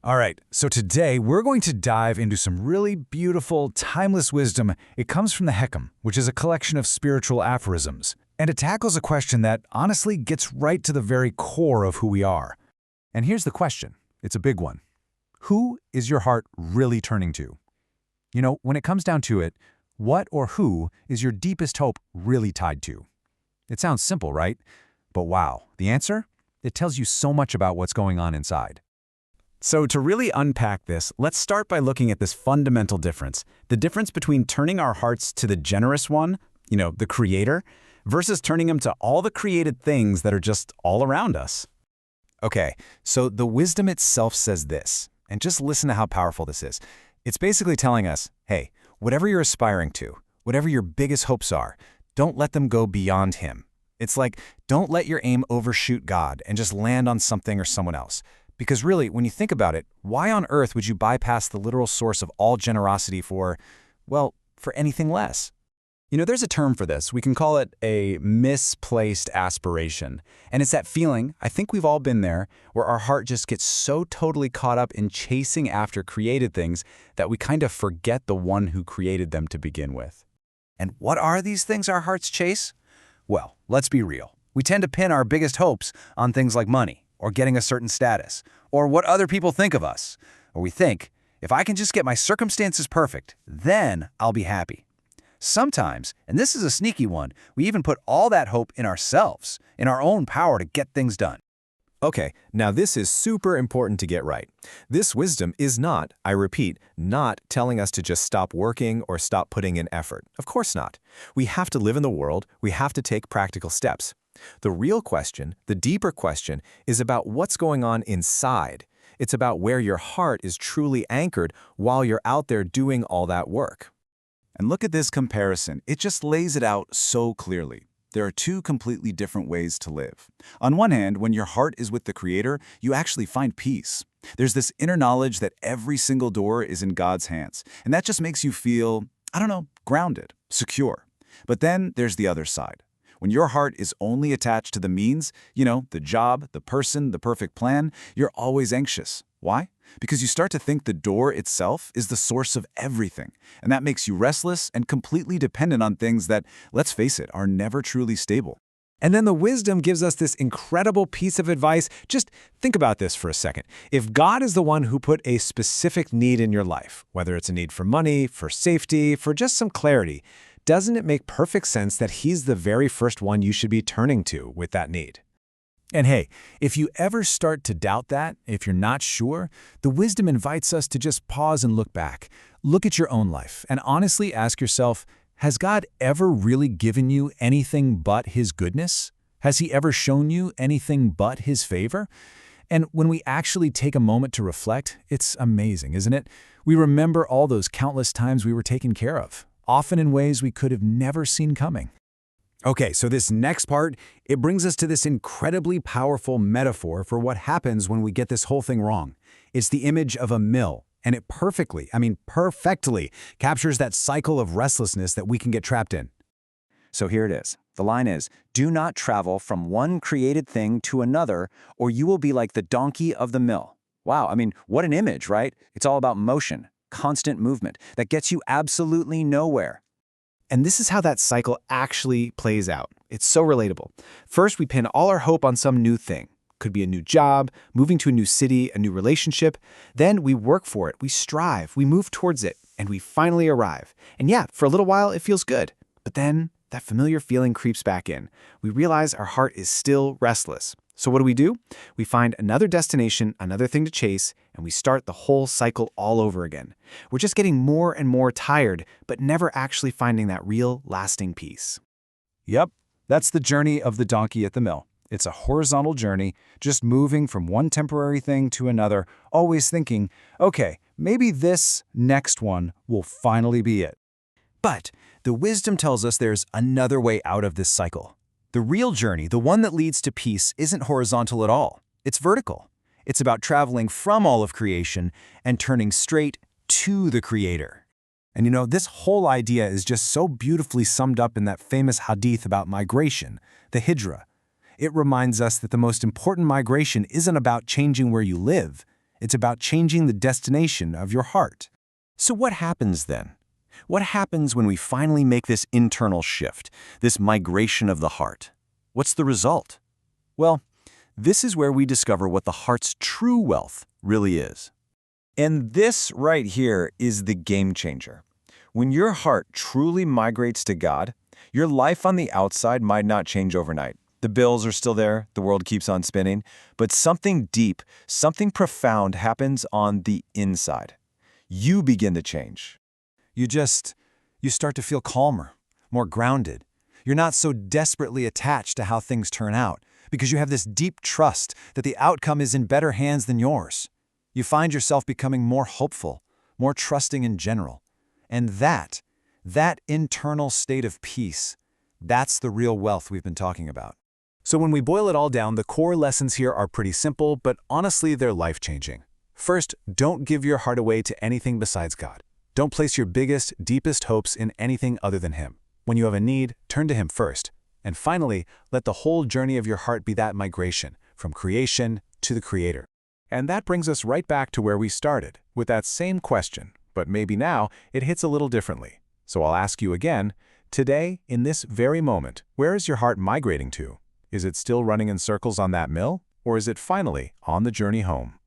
All right, so today we're going to dive into some really beautiful, timeless wisdom. It comes from the Hekam, which is a collection of spiritual aphorisms, and it tackles a question that honestly gets right to the very core of who we are. And here's the question. It's a big one. Who is your heart really turning to? You know, when it comes down to it, what or who is your deepest hope really tied to? It sounds simple, right? But wow, the answer? It tells you so much about what's going on inside. So to really unpack this, let's start by looking at this fundamental difference. The difference between turning our hearts to the generous one, the creator, versus turning them to all the created things that are just all around us. Okay, so the wisdom itself says this, and just listen to how powerful this is. It's basically telling us, hey, whatever you're aspiring to, whatever your biggest hopes are, don't let them go beyond Him. It's like, don't let your aim overshoot God and just land on something or someone else. Because really, when you think about it, why on earth would you bypass the literal source of all generosity for anything less? There's a term for this. We can call it a misplaced aspiration. And it's that feeling, I think we've all been there, where our heart just gets so totally caught up in chasing after created things that we kind of forget the one who created them to begin with. And what are these things our hearts chase? Well, let's be real. We tend to pin our biggest hopes on things like money, or getting a certain status, or what other people think of us. Or we think, if I can just get my circumstances perfect, then I'll be happy. Sometimes, and this is a sneaky one, we even put all that hope in ourselves, in our own power to get things done. Okay, now this is super important to get right. This wisdom is not, I repeat, not telling us to just stop working or stop putting in effort. Of course not. We have to live in the world, we have to take practical steps. The real question, the deeper question, is about what's going on inside. It's about where your heart is truly anchored while you're out there doing all that work. And look at this comparison. It just lays it out so clearly. There are two completely different ways to live. On one hand, when your heart is with the Creator, you actually find peace. There's this inner knowledge that every single door is in God's hands, and that just makes you feel, grounded, secure. But then there's the other side. When your heart is only attached to the means, the job, the person, the perfect plan, you're always anxious. Why? Because you start to think the door itself is the source of everything, and that makes you restless and completely dependent on things that, let's face it, are never truly stable. And then the wisdom gives us this incredible piece of advice. Just think about this for a second. If God is the one who put a specific need in your life, whether it's a need for money, for safety, for just some clarity, doesn't it make perfect sense that He's the very first one you should be turning to with that need? And hey, if you ever start to doubt that, if you're not sure, the wisdom invites us to just pause and look back. Look at your own life and honestly ask yourself, has God ever really given you anything but His goodness? Has He ever shown you anything but His favor? And when we actually take a moment to reflect, it's amazing, isn't it? We remember all those countless times we were taken care of, often in ways we could have never seen coming. Okay, so this next part, it brings us to this incredibly powerful metaphor for what happens when we get this whole thing wrong. It's the image of a mill, and it perfectly captures that cycle of restlessness that we can get trapped in. So here it is. The line is, do not travel from one created thing to another, or you will be like the donkey of the mill. Wow, what an image, right? It's all about motion, constant movement that gets you absolutely nowhere. And this is how that cycle actually plays out. It's so relatable. First, we pin all our hope on some new thing. Could be a new job, moving to a new city, a new relationship. Then we work for it, we strive, we move towards it, and we finally arrive. And yeah, for a little while, it feels good. But then that familiar feeling creeps back in. We realize our heart is still restless. So what do? We find another destination, another thing to chase, and we start the whole cycle all over again. We're just getting more and more tired, but never actually finding that real, lasting peace. Yep, that's the journey of the donkey at the mill. It's a horizontal journey, just moving from one temporary thing to another, always thinking, okay, maybe this next one will finally be it. But the wisdom tells us there's another way out of this cycle. The real journey, the one that leads to peace, isn't horizontal at all. It's vertical. It's about traveling from all of creation and turning straight to the Creator. And this whole idea is just so beautifully summed up in that famous hadith about migration, the hijra. It reminds us that the most important migration isn't about changing where you live. It's about changing the destination of your heart. So what happens then? What happens when we finally make this internal shift, this migration of the heart? What's the result? Well, this is where we discover what the heart's true wealth really is. And this right here is the game changer. When your heart truly migrates to God, your life on the outside might not change overnight. The bills are still there, the world keeps on spinning, but something deep, something profound happens on the inside. You begin to change. You start to feel calmer, more grounded. You're not so desperately attached to how things turn out because you have this deep trust that the outcome is in better hands than yours. You find yourself becoming more hopeful, more trusting in general. And that internal state of peace, that's the real wealth we've been talking about. So when we boil it all down, the core lessons here are pretty simple, but honestly, they're life-changing. First, don't give your heart away to anything besides God. Don't place your biggest, deepest hopes in anything other than Him. When you have a need, turn to Him first. And finally, let the whole journey of your heart be that migration, from creation to the Creator. And that brings us right back to where we started, with that same question, but maybe now it hits a little differently. So I'll ask you again, today, in this very moment, where is your heart migrating to? Is it still running in circles on that mill, or is it finally on the journey home?